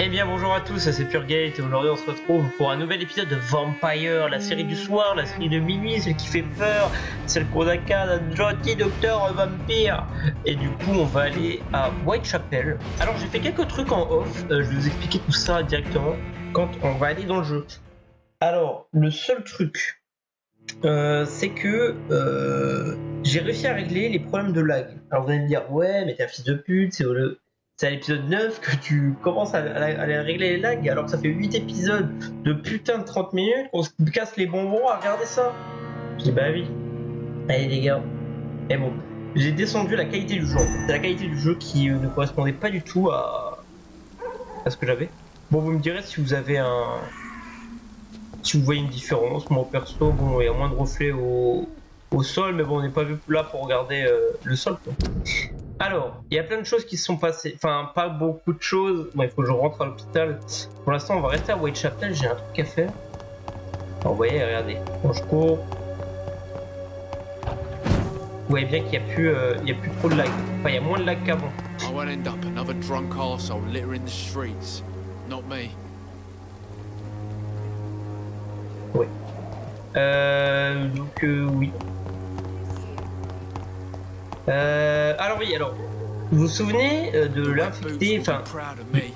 Eh bien bonjour à tous, c'est Purgate et aujourd'hui on se retrouve pour un nouvel épisode de Vampire, la série du soir, la série de minuit, celle qui fait peur, celle qu'on incarne un gentil docteur vampire. Et du coup on va aller à Whitechapel. Alors j'ai fait quelques trucs en off, je vais vous expliquer tout ça directement quand on va aller dans le jeu. Alors le seul truc, c'est que j'ai réussi à régler les problèmes de lag. Alors vous allez me dire ouais mais t'es un fils de pute, c'est à l'épisode 9 que tu commences à régler les lags alors que ça fait 8 épisodes de putain de 30 minutes qu'on se casse les bonbons à regarder ça. Je dis bah oui. Allez les gars. Et bon, j'ai descendu la qualité du jeu. C'est la qualité du jeu qui ne correspondait pas du tout à ce que j'avais. Bon, vous me direz si vous avez si vous voyez une différence. Moi perso, bon, il y a moins de reflets au sol, mais bon, on n'est pas vu là pour regarder le sol, quoi. Alors, il y a plein de choses qui se sont passées, enfin pas beaucoup de choses. Bon, il faut que je rentre à l'hôpital. Pour l'instant, on va rester à Whitechapel, j'ai un truc à faire. Alors, vous voyez, regardez, quand je cours, vous voyez bien qu'il n'y a plus trop de lag. Enfin, il y a moins de lag qu'avant. I won't end up another drunk arsehole littering the streets. Not me. Ouais. Donc, oui. Alors vous vous souvenez de l'infecté, enfin,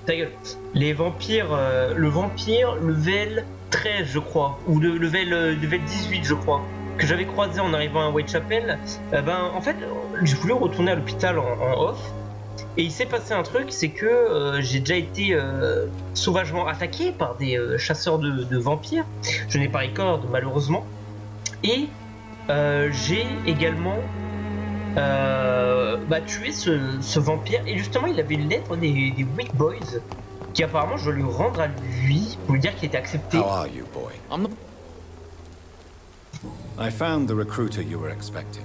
ta gueule, les vampires, le vampire level 13 je crois, ou level 18 je crois, que j'avais croisé en arrivant à Whitechapel. En fait, j'ai voulu retourner à l'hôpital en off, et il s'est passé un truc, c'est que j'ai déjà été sauvagement attaqué par des chasseurs de vampires. Je n'ai pas record malheureusement, et j'ai également tuer ce vampire, et justement il avait une lettre des Weak Boys qui apparemment je dois lui rendre à lui pour lui dire qu'il était accepté. How are you, boy? I found the recruiter you were expecting.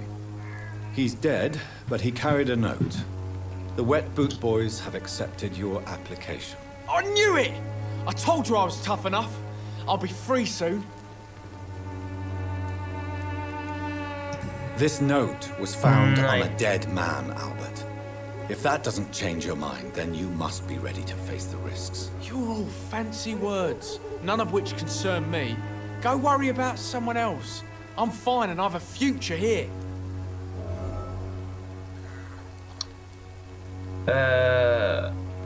He's dead, but he carried a note. The Wet Boot Boys have accepted your application. I knew it! I told you I was tough enough. I'll be free soon. This note was found on a dead man, Albert. If that doesn't change your mind, then you must be ready to face the risks. You're all fancy words, none of which concern me. Go worry about someone else. I'm fine and I have a future here.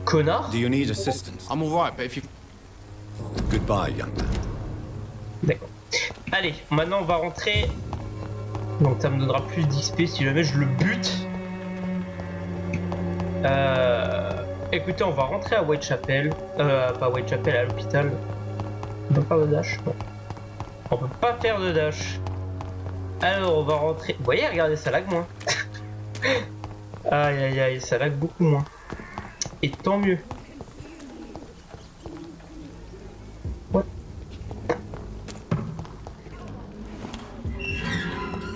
Connard. Do you need assistance? I'm alright, but if you... Goodbye, young man. D'accord. Allez, maintenant on va rentrer. Donc ça me donnera plus d'XP si jamais je le bute. Écoutez, on va rentrer à Whitechapel. Pas Whitechapel, à l'hôpital. On peut pas de dash. Non. On peut pas faire de dash. Alors on va rentrer. Vous voyez, regardez, ça lag moins. Aïe aïe aïe, ça lag beaucoup moins. Et tant mieux.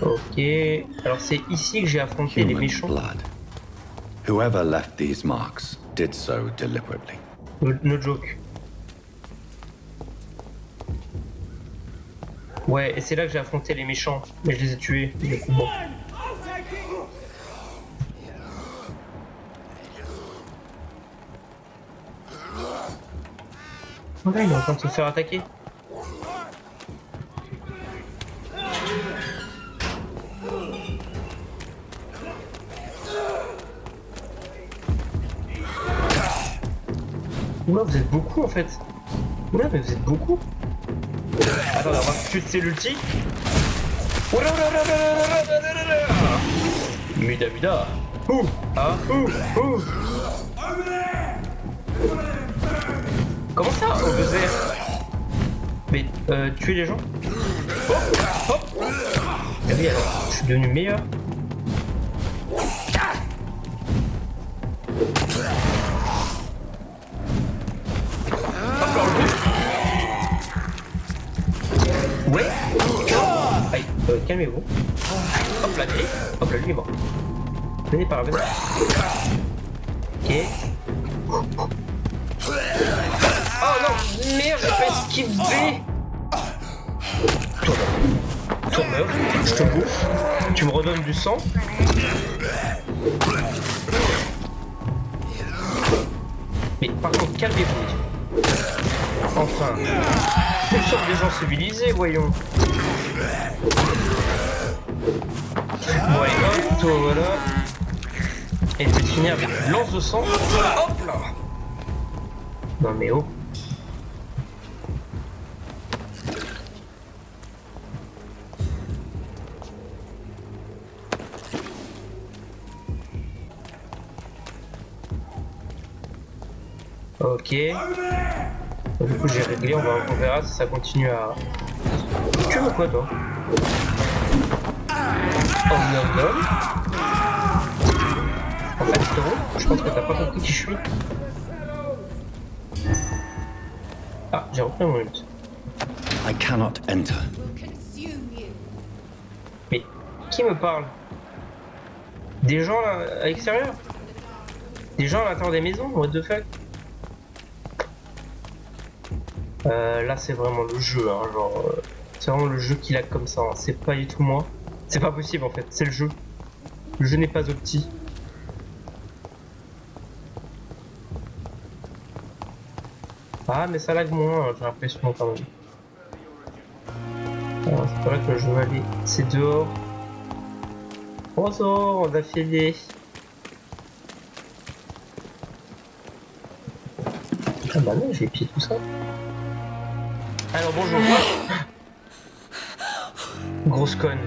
Ok, alors c'est ici que j'ai affronté les méchants. Blood. Whoever left these marks did so deliberately. No joke. Ouais, et c'est là que j'ai affronté les méchants, mais je les ai tués. Bon. Ouais, il est en train de se faire attaquer. Oula, vous êtes beaucoup en fait. Oula, mais vous êtes beaucoup. Attends, on va tuer l'ulti. Oula, Muda muda. Ouh, ah, ouh. Comment ça, au buzzer? Mais, tuer les gens. Hop. Ah oui, alors, je suis devenu meilleur. Ouais. Aïe, calmez-vous. Hop là, clé. Hop là, lui est mort. Venez par là, venez. Ok. Oh non, merde, j'ai pas esquivé. Toi meurs, je te bouffe. Tu me redonnes du sang. Mais par contre, calmez-vous. Enfin. Nous sommes des gens civilisés, voyons. Bon allez, hop, toi, voilà. Et je vais finir avec une lance de sang. Hop là. Non mais oh. Ok. Du coup j'ai réglé, on verra si ça continue à... Tu veux quoi toi? Oh non. En fait frérot, je pense que t'as pas compris qui je suis. Ah, j'ai repris mon minute. I cannot enter. Mais qui me parle? Des gens là, à l'extérieur? Des gens à l'intérieur des maisons? What the fuck? Là c'est vraiment le jeu, hein, genre... c'est vraiment le jeu qui lag comme ça, hein. C'est pas du tout moi. C'est pas possible en fait, c'est le jeu. Le jeu n'est pas opti. Ah mais ça lag moins, hein, j'ai l'impression quand même. Alors c'est pas là que je veux aller, c'est dehors. Bonjour, on a filé. Ah bah non, j'ai pied tout ça. Alors bonjour. Grosse conne,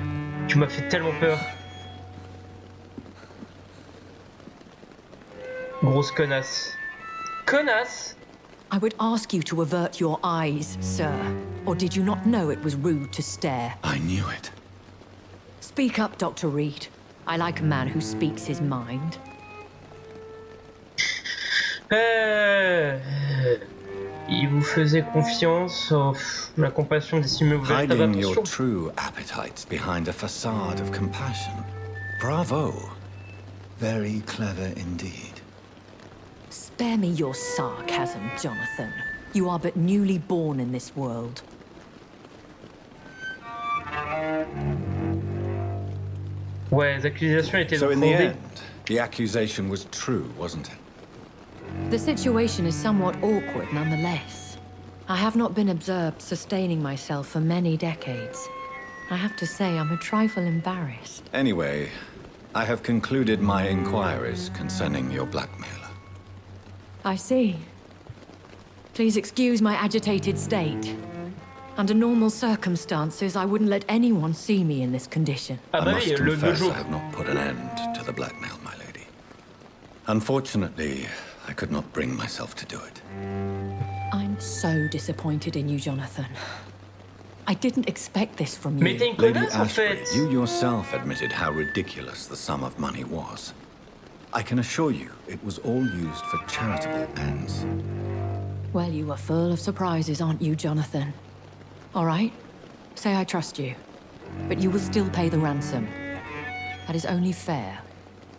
tu m'as fait tellement peur. Grosse connasse. Connasse? I would ask you to avert your eyes, sir. Or did you not know it was rude to stare? I knew it. Speak up, Dr. Reed. I like a man who speaks his mind. Il vous faisait confiance, la compassion dissimule vos véritables Hiding your intentions. true appetites behind a facade of compassion. Bravo. Very clever indeed. Spare me your sarcasm, Jonathan. You are but newly born in this world. Ouais, les accusations étaient So in the fondées. end, the accusation was true, wasn't it? The situation is somewhat awkward nonetheless. I have not been observed sustaining myself for many decades. I have to say I'm a trifle embarrassed. Anyway, I have concluded my inquiries concerning your blackmailer. I see. Please excuse my agitated state. Under normal circumstances, I wouldn't let anyone see me in this condition. Ah I bah must oui, le confess jour. I have not put an end to the blackmail, my lady. Unfortunately, I could not bring myself to do it. I'm so disappointed in you, Jonathan. I didn't expect this from Mais you. t'es une Lady connasse en Ashbury, fait. you yourself admitted how ridiculous the sum of money was. I can assure you it was all used for charitable ends. Well, you are full of surprises, aren't you, Jonathan? All right, say I trust you, but you will still pay the ransom. That is only fair.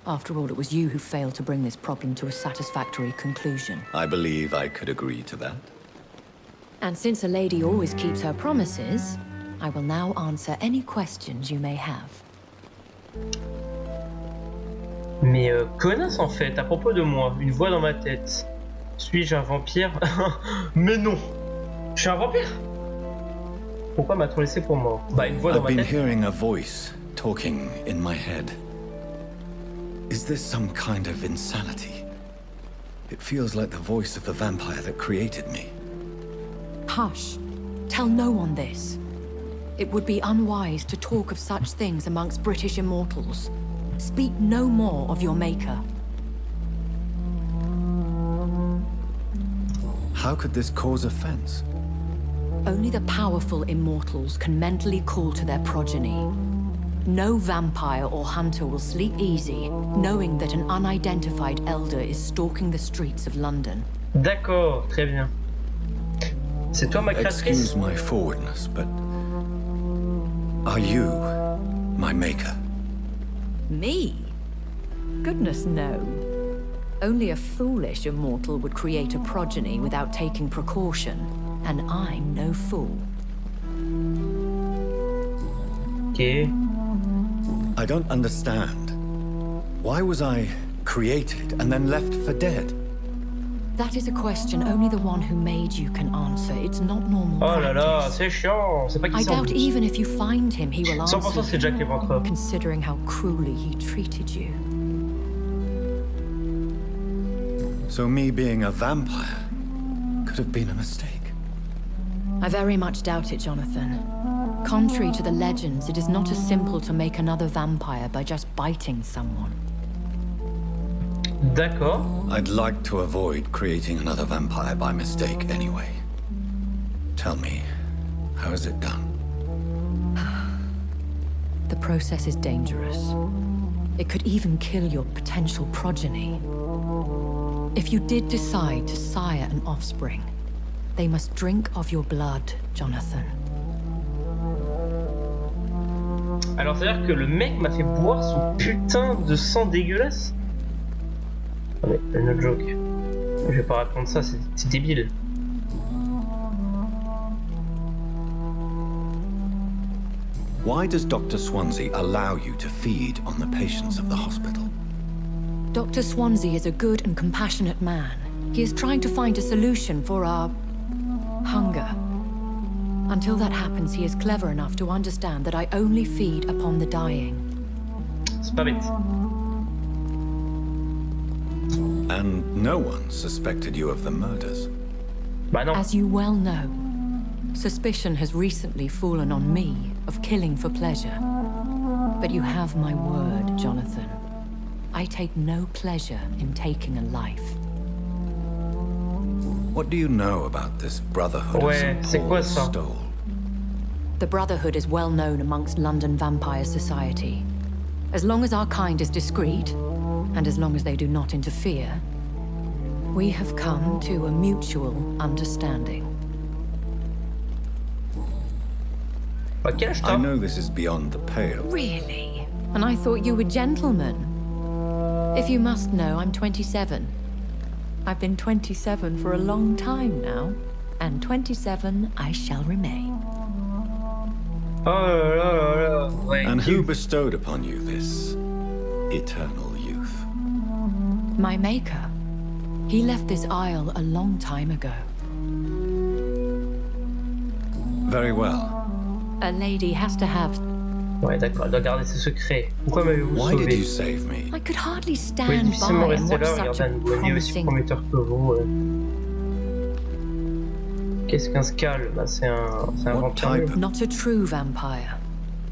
After all, it was you who failed to bring this problem to a satisfactory conclusion. I believe I could agree to that. And since a lady always keeps her promises, I will now answer any questions you may have. Mais connasse en fait, à propos de moi, une voix dans ma tête. Suis-je un vampire? Mais non! Je suis un vampire? Pourquoi m'a-t-on laissé pour mort? Bah une voix dans I've ma been tête. hearing a voice talking in my head. Is this some kind of insanity? It feels like the voice of the vampire that created me. Hush. Tell no one this. It would be unwise to talk of such things amongst British immortals. Speak no more of your maker. How could this cause offense? Only the powerful immortals can mentally call to their progeny. No vampire or hunter will sleep easy, knowing that an unidentified elder is stalking the streets of London. D'accord, très bien. C'est toi ma créatrice? Excuse my forwardness, but are you my maker? Me? Goodness, no. Only a foolish immortal would create a progeny without taking precaution, and I'm no fool. Ok. I don't understand. Why was I created and then left for dead? That is a question only the one who made you can answer. It's not normal Oh là là, practice. c'est chiant, c'est pas qui I s'en doubt doute. even if you find him, he will answer 100% c'est Jack l'Éventreur. considering how cruelly he treated you. So me being a vampire could have been a mistake. I very much doubt it, Jonathan. Contrary to the legends, it is not as simple to make another vampire by just biting someone. D'accord. I'd like to avoid creating another vampire by mistake anyway. Tell me, how is it done? The process is dangerous. It could even kill your potential progeny. If you did decide to sire an offspring, they must drink of your blood, Jonathan. Alors c'est-à-dire que le mec m'a fait boire son putain de sang dégueulasse. Attendez, une joke. Je vais pas répondre ça, c'est débile. Why does Dr. Swansea allow you to feed on the patients of the hospital? Dr. Swansea is a good and compassionate man. He is trying to find a solution for our hunger. Until that happens, he is clever enough to understand that I only feed upon the dying. C'est pas bête. And no one suspected you of the murders. Bah non. As you well know, suspicion has recently fallen on me of killing for pleasure. But you have my word, Jonathan. I take no pleasure in taking a life. What do you know about this Brotherhood Ouais, of c'est St. quoi Paul's ça? Stole? The Brotherhood is well known amongst London Vampire Society. As long as our kind is discreet, and as long as they do not interfere, we have come to a mutual understanding. Bah, quel âge I t'as? know this is beyond the pale. Really? And I thought you were gentlemen. If you must know, I'm 27. I've been 27 for a long time now, and 27 I shall remain. Oh là là là là. Ouais. And who bestowed upon you this eternal youth? My maker. He left this isle a long time ago. Very well. A lady has to have... Ouais, d'accord, elle doit garder ses secrets. Pourquoi m'avez-vous Why did you sauvé? save me? I could hardly Vous pouvez stand difficilement by and rester watch là, such regardez a un douanier aussi promising... prometteur que vous. Qu'est-ce qu'un scal? Bah, c'est un What vampire. type? Not a true vampire.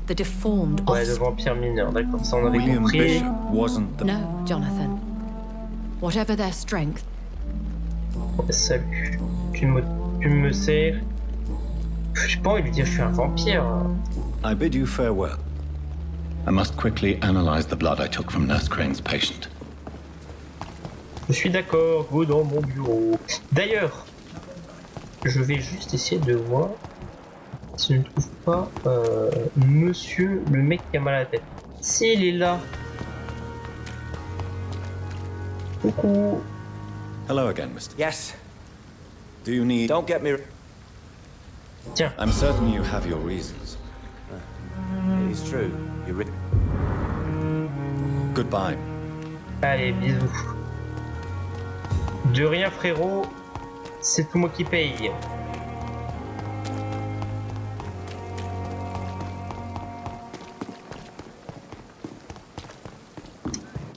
The deformed Ouais, le offspring. vampire mineur, d'accord, ça on avait William compris. Bishop wasn't the... No, Jonathan. Whatever their strength, Ouais, salut. Tu me sers. J'ai pas envie de lui dire je suis un vampire. I bid you farewell. I must quickly analyze the blood I took from Nurse Crane's patient. Je suis d'accord, go dans mon bureau. D'ailleurs, je vais juste essayer de voir si je ne trouve pas monsieur le mec qui a mal à la tête. S'il est là. Coucou. Hello again, Mr. Yes, Do you need... don't get me... Tiens, I'm certain you have your reasons. It is true. Goodbye. allez, bisous. De rien frérot, c'est tout moi qui paye.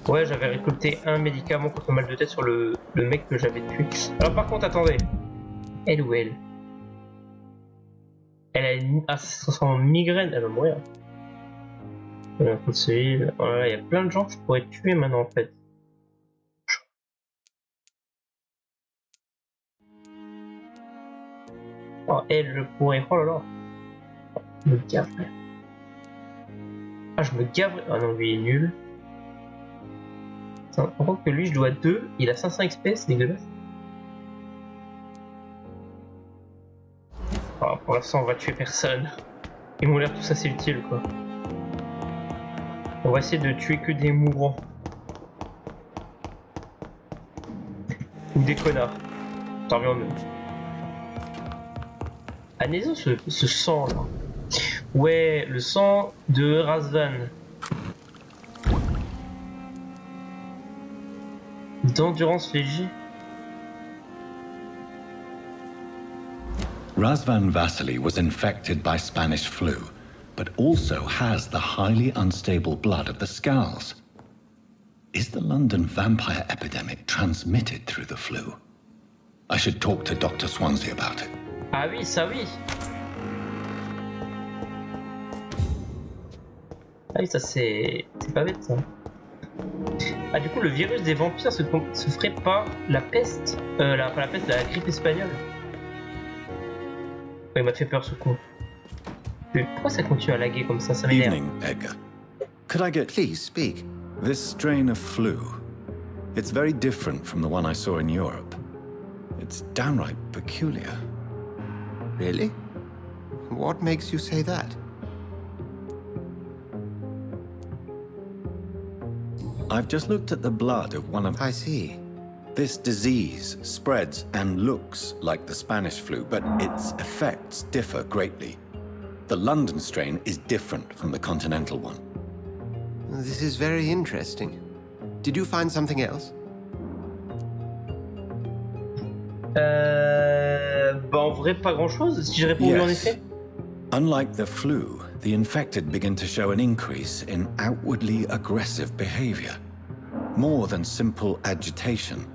Ouais, j'avais récolté un médicament contre le mal de tête sur le mec que j'avais tué. Alors par contre, attendez. Elle ou elle? Elle a une... Ah, ça se transforme en migraine, elle va mourir. Elle a un coup de cellule. Oh là là, il y a plein de gens que je pourrais tuer maintenant en fait. Oh, elle, je pourrais... Oh là là. Je me gaverais. Ah, je me gaverais. Ah non, lui il est nul. Par contre que lui je dois 2, il a 500 XP, c'est dégueulasse. Oh, pour l'instant on va tuer personne. Ils m'ont l'air tous assez utiles quoi. On va essayer de tuer que des mourants. Ou des connards. Ça revient au même. Analysons ce sang là. Ouais, le sang de Razvan. D'endurance léger. Razvan Vasily was infected by Spanish flu, but also has the highly unstable blood of the Scowls. Is the London vampire epidemic transmitted through the flu? I should talk to Dr. Swansea about it. Ah oui, ça oui. Ah oui, ça c'est pas bête ça. Ah du coup le virus des vampires se ferait pas la peste, pas la peste, la grippe espagnole. Ouais, il m'a fait peur ce coup. Pourquoi ça continue à laguer comme ça m'énerve. Evening, Edgar. Could I get Please speak. this strain of flu? It's very different from the one I saw in Europe. It's downright peculiar. Really? What makes you say that? I've just looked at the blood of one of... I see. This disease spreads and looks like the Spanish flu, but its effects differ greatly. The London strain is different from the continental one. This is very interesting. Did you find something else? En vrai pas grand chose si je réponds oui en effet. Unlike the flu, the infected begin to show an increase in outwardly aggressive behavior. More than simple agitation.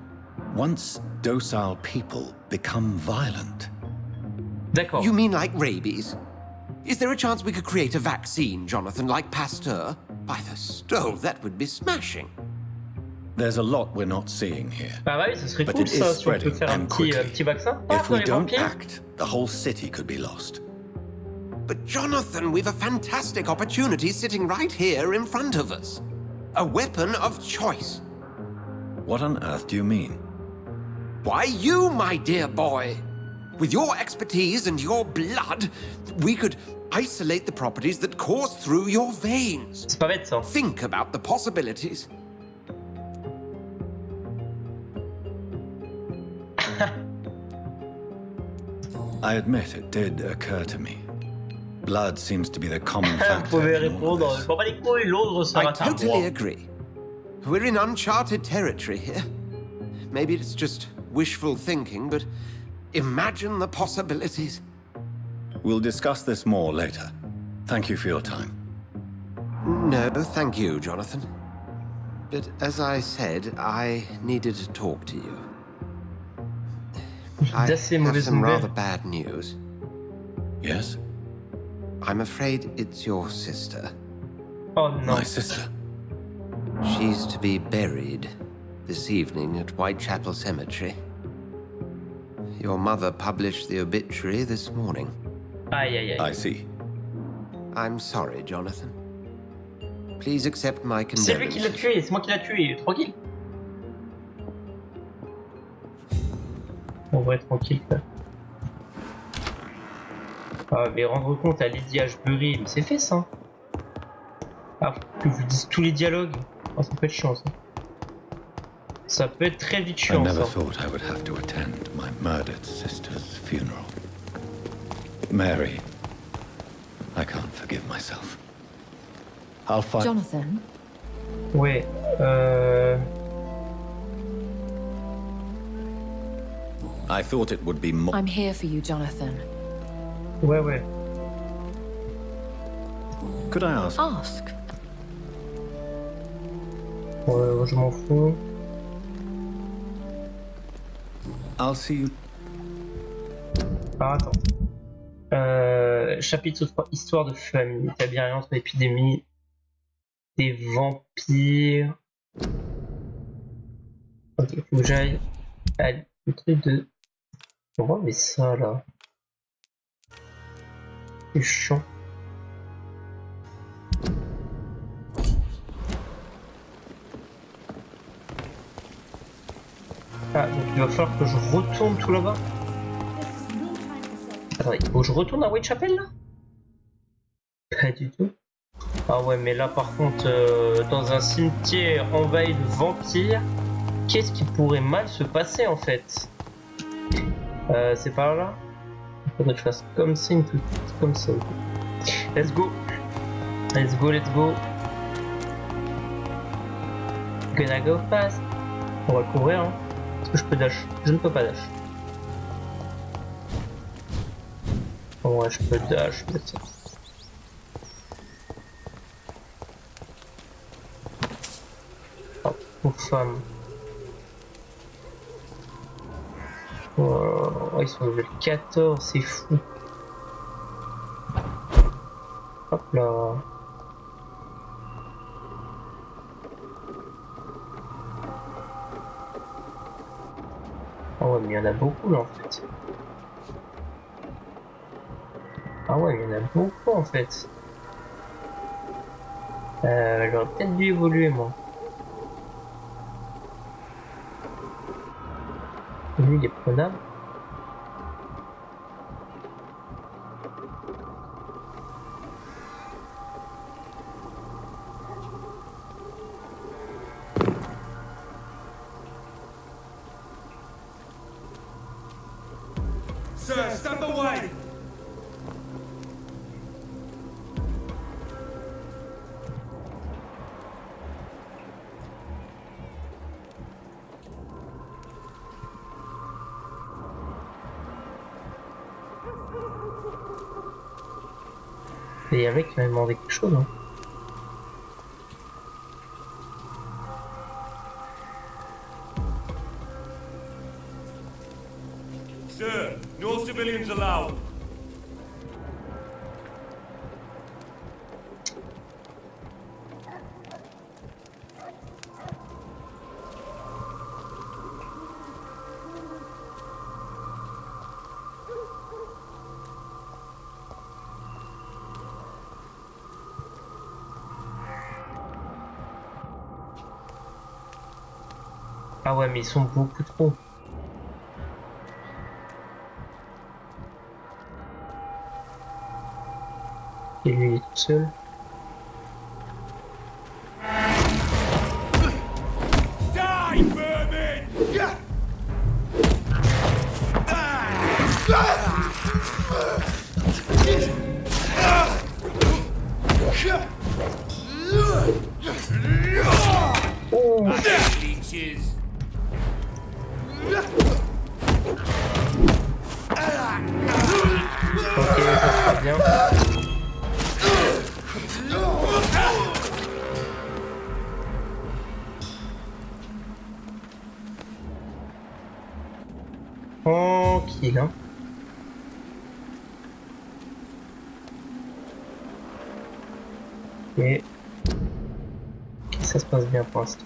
Once docile people become violent. D'accord. You mean like rabies? Is there a chance we could create a vaccine, Jonathan, like Pasteur? By the stove, that would be smashing. There's a lot we're not seeing here. Bah ouais, ce serait But cool it is ça si on peut spreading faire un and quickly. petit vaccin. If Pour we les don't vampires. act, the whole city could be lost. But Jonathan, we've a fantastic opportunity sitting right here in front of us. A weapon of choice. What on earth do you mean? Why, you, my dear boy. With your expertise and your blood, we could isolate the properties that course through your veins. C'est pas bête ça. Think about the possibilities. I admit it did occur to me. Blood seems to be the common Vous factor pouvez in all répondre, of je this. m'en bats les couilles, l'autre ça I va t'avoir. totally agree. We're in uncharted territory here. Maybe it's just wishful thinking, but imagine the possibilities. We'll discuss this more later. Thank you for your time. No, thank you, Jonathan. But as I said, I needed to talk to you. I D'assez have mauvaises some rather nouvelles. bad news. Yes? I'm afraid it's your sister. Oh non. My sister. She's to be buried this evening at Whitechapel Cemetery. Your mother published the obituary this morning. Aïe aïe aïe. I see. I'm sorry, Jonathan. Please accept my C'est lui qui l'a condolences. tué, c'est moi qui l'a tué, tranquille. On va être tranquille. Quoi. Ah, mais rendre compte à Lady Ashbury, mais c'est fait ça. Ah, faut que je vous dise tous les dialogues. Oh, ça peut être chiant ça. Ça peut être très vite I chiant never ça. thought I would have to attend my murdered sister's funeral. Mary, I can't forgive myself. I'll find... Jonathan, Ouais. I thought it would be more... I'm here for you, Jonathan. Ouais, ouais. Could I ask? Ask. Je m'en fous. I'll see you... Ah, attends. Chapitre 3, histoire de famille. Établir un lien entre l'épidémie des vampires. Ok, faut que j'aille à le truc de... On va enlever ça là. C'est chiant. Ah, donc il va falloir que je retourne tout là-bas. Attendez, faut que je retourne à Whitechapel là? Pas du tout. Ah ouais, mais là par contre, dans un cimetière envahi de vampires, qu'est-ce qui pourrait mal se passer en fait? C'est par là? Il faudrait que je fasse comme ça, une petite comme ça. Let's go! Let's go, let's go! Gonna go fast! On va courir, hein? Est-ce que je peux dash? Je ne peux pas dash. Ouais, je peux dash, peut-être. Ah, aux femmes. Ils sont level 14, c'est fou. Hop là. Ah ouais, mais il y en a beaucoup là en fait. Ah ouais, il y en a beaucoup en fait. J'aurais peut-être dû évoluer moi. Lui, il est prenable. Sir, step away! Et il y a un mec qui m'a demandé quelque chose. Hein. Sir, no civilians allowed. Ah ouais, mais ils sont beaucoup trop. Et lui, il est tout seul. Die, vermin! Oh. Leeches. Ok, ça se passe bien. Tranquille, hein. Ok. Ok, ça se passe bien pour l'instant.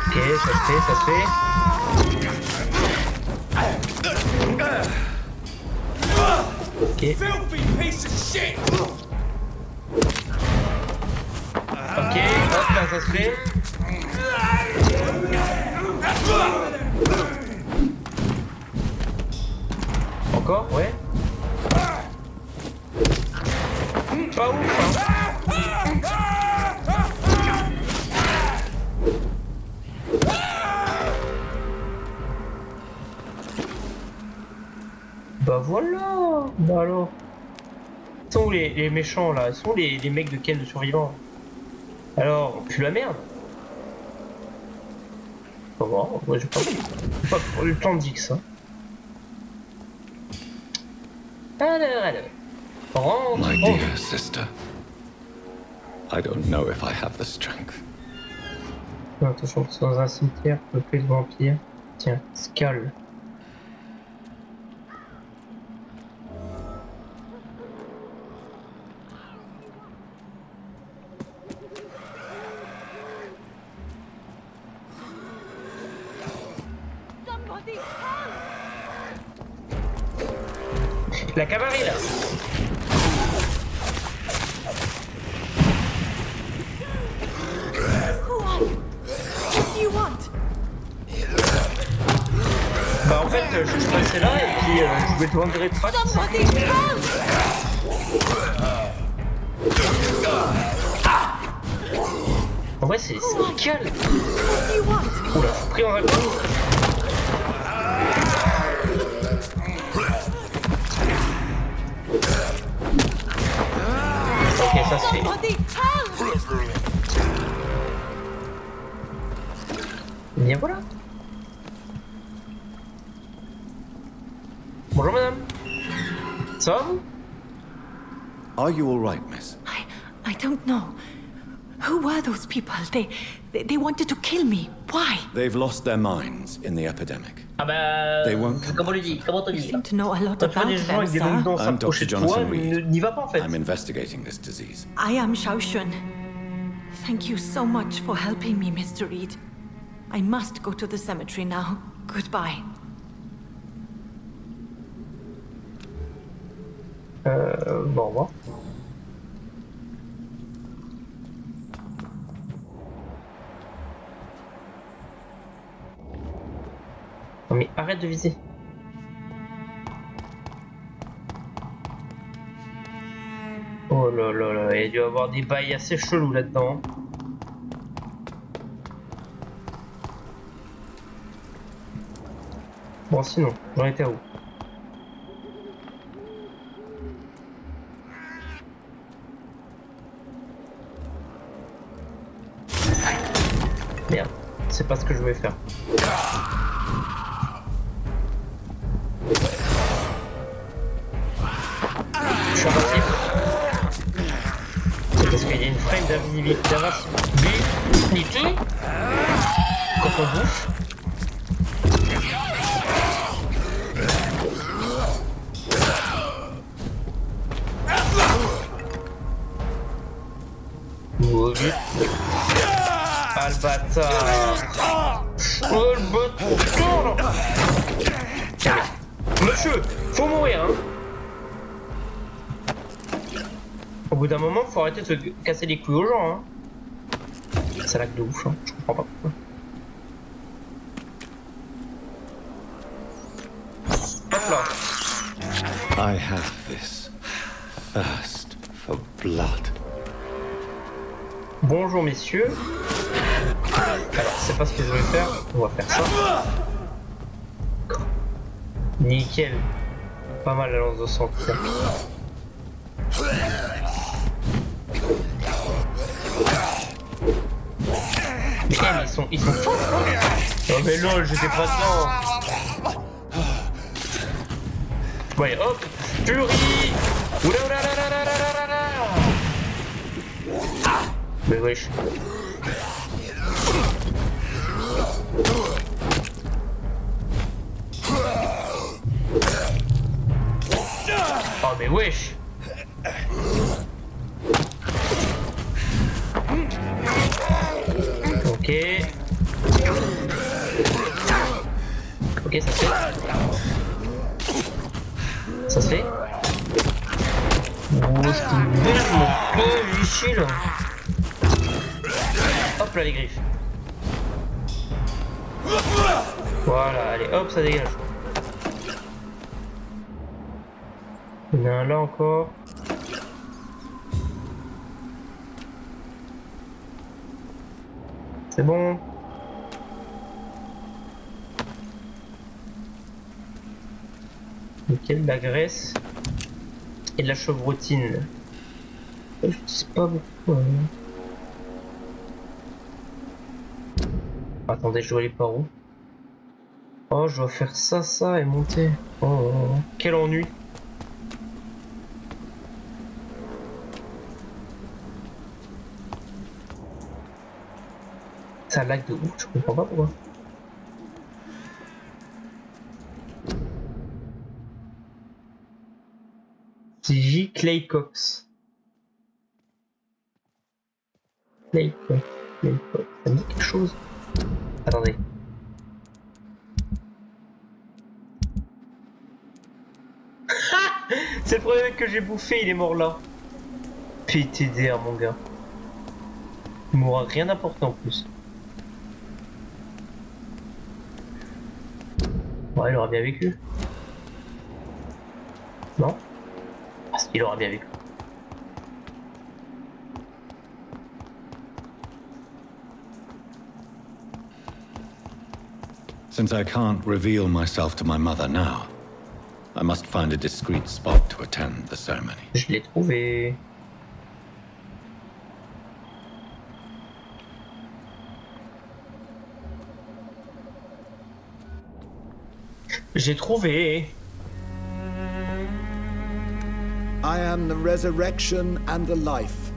Ok, ça se fait, ça se fait. Ok. Filthy piece of shit! Ok, hop là, ça se fait. Encore, ouais. Pas ouf, hein. Bah voilà. Bah alors. Ils sont où les méchants là? Ils sont où les mecs de quel de survivants? Alors, plus la merde. Pas voir, ouais, j'ai pas eu le temps d'X. Hein. Alors. Rentre, My rentre. dear sister, I don't know if I have the strength. Attention, c'est dans un cimetière peuplé de vampires. Tiens, Scal. La cavalerie là. Bah en fait je passais là et puis je vais te vendre des tracts. En vrai c'est nickel. Oula, pris en alcool. fait. Somebody help! Et bien voilà. Bonjour madame. Ça va vous? Are you all right, miss? I don't know. Who were those people? They wanted to kill me. Why? They've lost their minds in the epidemic. Ah bah... They won't come Comment on dit? Comment on You dit? seem to know a lot Quand tu vois about des gens them, avec des sir. longues dents I'm s'approcher Dr. de toi, Jonathan Reed. n'y va pas en fait. I'm investigating this disease. I am Shaoshun. Thank you so much for helping me, Mr. Reed. I must go to the cemetery now. Goodbye. Bon, au revoir. Non mais arrête de viser. Oh là là là, il y a dû avoir des bails assez chelous là-dedans. Bon sinon, j'en étais à où? Merde, c'est pas ce que je voulais faire. Je suis invincible. C'est parce qu'il y a une frame d'invincibilité quand on bouffe. Oh vite. Ah le bâtard. Oh le bâtard. Monsieur, faut mourir hein. Au bout d'un moment, faut arrêter de se casser les couilles aux gens hein. Ça lag de ouf hein, je comprends pas pourquoi. Hop là. I have this thirst for blood. Bonjour messieurs. Alors c'est pas ce que je voulais faire, on va faire ça. Nickel. Pas mal la lance de sang. Mais ils sont forts hein. Oh mais lol, j'étais pas dedans. Ouais hop, furie. Oula oula la la la la la la. Mais wesh. Oh mais wesh. Ok. Ok, ça se fait. Ça se fait. Oh, c'est une belle mon ici là. Hop là les griffes. Voilà, allez hop, ça dégage. Il y en a un là encore. C'est bon. Nickel, de la graisse et de la chevrotine. Je sais pas beaucoup. Attendez, je dois aller par où? Oh, je dois faire ça, ça et monter. Oh, oh, oh. Quel ennui. Ça lag de ouf, je comprends pas pourquoi. J. Clay Cox. Clay Cox. Ça me dit quelque chose. Attendez. C'est le premier mec que j'ai bouffé, il est mort là. PTDR mon gars. Il m'aura rien apporté en plus. Ouais, il aura bien vécu. Non? Parce qu'il aura bien vécu. Since I can't reveal myself to my mother now, I must find a discreet spot to attend the ceremony. Je l'ai trouvé. J'ai trouvé. I am the resurrection and the life.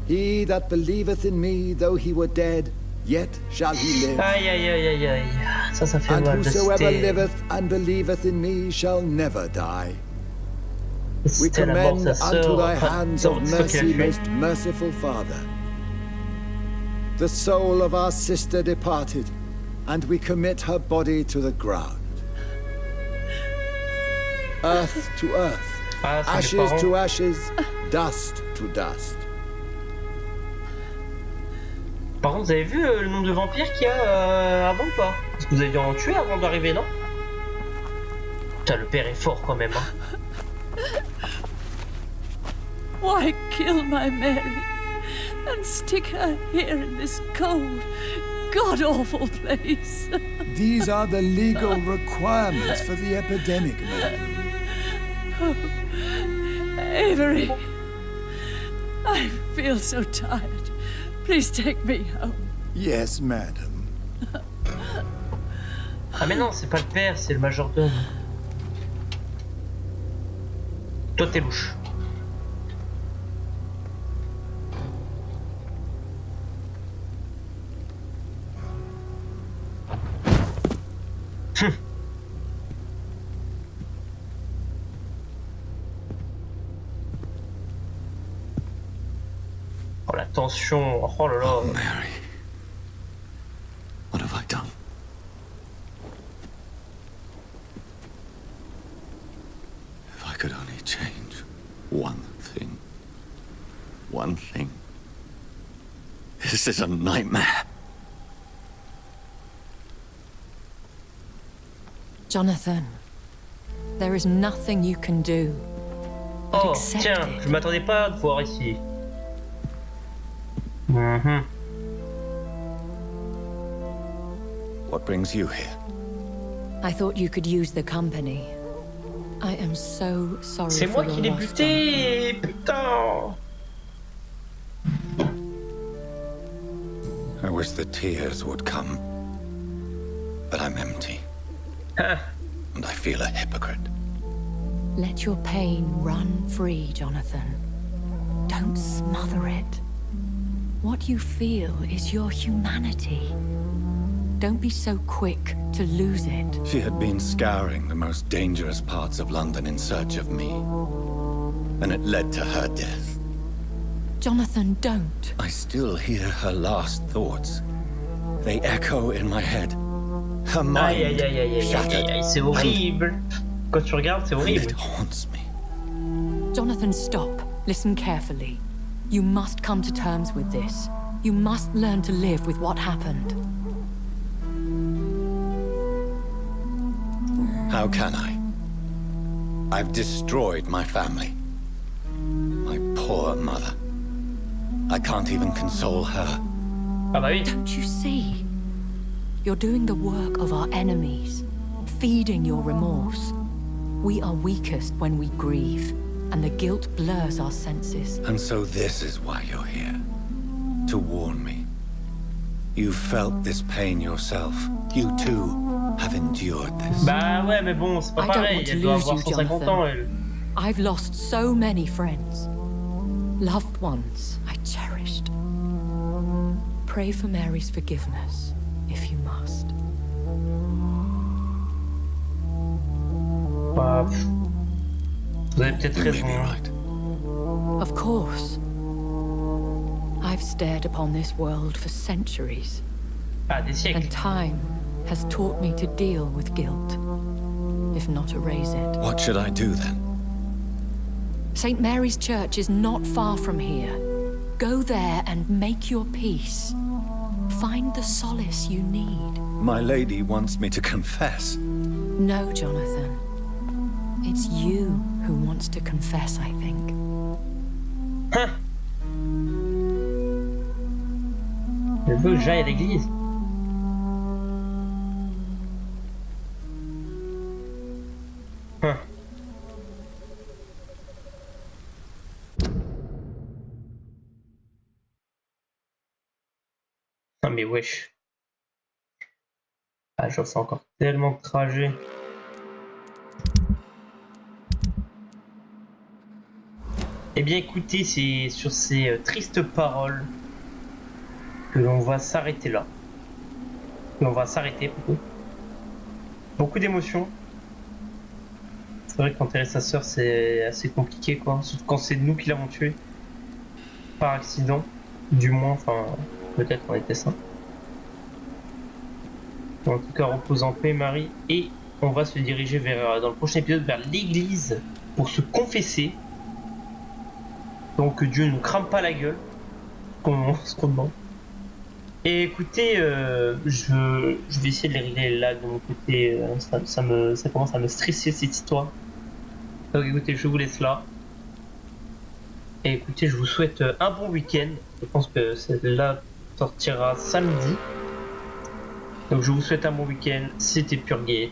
He that believeth in me, though he were dead, yet shall he live. Aïe aïe aïe aïe aïe. Ça fait And mal. whosoever liveth and believeth in me shall never die. We C'était la mort de commend sa unto sœur. thy Enfin, hands c'est of toi qui l'as mercy, tué. most merciful Father. The soul of our sister departed, and we commit her body to the ground. Earth to earth, Ah, c'est mes ashes parents. to ashes, dust to dust. Par contre, vous avez vu le nombre de vampires qu'il y a avant ou pas? Parce que vous avez dû en tuer avant d'arriver, non? Putain, le père est fort quand même, hein. Why kill my Mary and stick her here in this cold, god-awful place? These are the legal requirements for the epidemic, madam. Avery, I feel so tired. Please take me home. Yes, madam. Ah mais non, c'est pas le père, c'est le majordome. Toi t'es louche. Oh la tension, oh là là. Mary, what have I done? If I could only change one thing. One thing. This is a nightmare. Jonathan, there is nothing you can do. But Oh accept tiens, it. je m'attendais pas à te voir ici. Mhm. What brings you here? I thought you could use the company. I am so sorry C'est for moi your qui l'ai loss, buté, putain. I wish the tears would come. But I'm empty. Ah, And I feel a hypocrite. Jonathan. Let your pain run free, Jonathan. Don't smother it. What you feel is your humanity. Don't be so quick to lose it. She had been scouring the most dangerous parts of London in search of me. And it led to her death. Jonathan, don't. I still hear her last thoughts. They echo in my head. Her aïe mind aïe aïe aïe aïe aïe shattered. aïe, c'est horrible. Quand tu regardes, c'est And horrible. it haunts me. Jonathan, stop. Listen carefully. You must come to terms with this. You must learn to live with what happened. How can I? I've destroyed my family. My poor mother. I can't even console her. Ah bah oui. Don't you see? You're doing the work of our enemies, feeding your remorse. We are weakest when we grieve, and the guilt blurs our senses. And so this is why you're here. To warn me. You felt this pain yourself. You too have endured this. Bah ouais, mais bon, c'est pas I don't pareil. want to Elle doit lose avoir you, 150 ans, Jonathan. elle. I've lost so many friends. Loved ones I cherished. Pray for Mary's forgiveness, if you must. Bah, pff. Vous avez peut-être You may raison. be hein. right. Of course. I've stared upon this world for centuries, Ah, des siècles. and time has taught me to deal with guilt, if not erase it. What should I do then? St. Mary's Church is not far from here. Go there and make your peace. Find the solace you need. My lady wants me to confess. No, Jonathan. It's you who wants to confess, I think. Hein? Elle veut que j'aille à l'église. Hein. Ah mais wesh. Ah, je fais encore tellement de trajets. Eh bien écoutez, c'est sur ces tristes paroles que l'on va s'arrêter là. Que l'on va s'arrêter plutôt. Beaucoup d'émotions. C'est vrai qu'enterrer sa sœur c'est assez compliqué quoi. Surtout quand c'est nous qui l'avons tué. Par accident. Du moins, enfin, peut-être on était ça. En tout cas, repose en paix Marie. Et on va se diriger vers, dans le prochain épisode vers l'église pour se confesser. Donc que Dieu ne nous crame pas la gueule. Ce qu'on demande. Et écoutez, je vais essayer de les régler là de mon côté. Ça commence à me stresser cette histoire. Donc écoutez, je vous laisse là. Et écoutez, je vous souhaite un bon week-end. Je pense que celle-là sortira samedi. Donc je vous souhaite un bon week-end. C'était Purgate.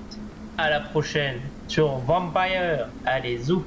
À la prochaine sur Vampire. Allez, zou.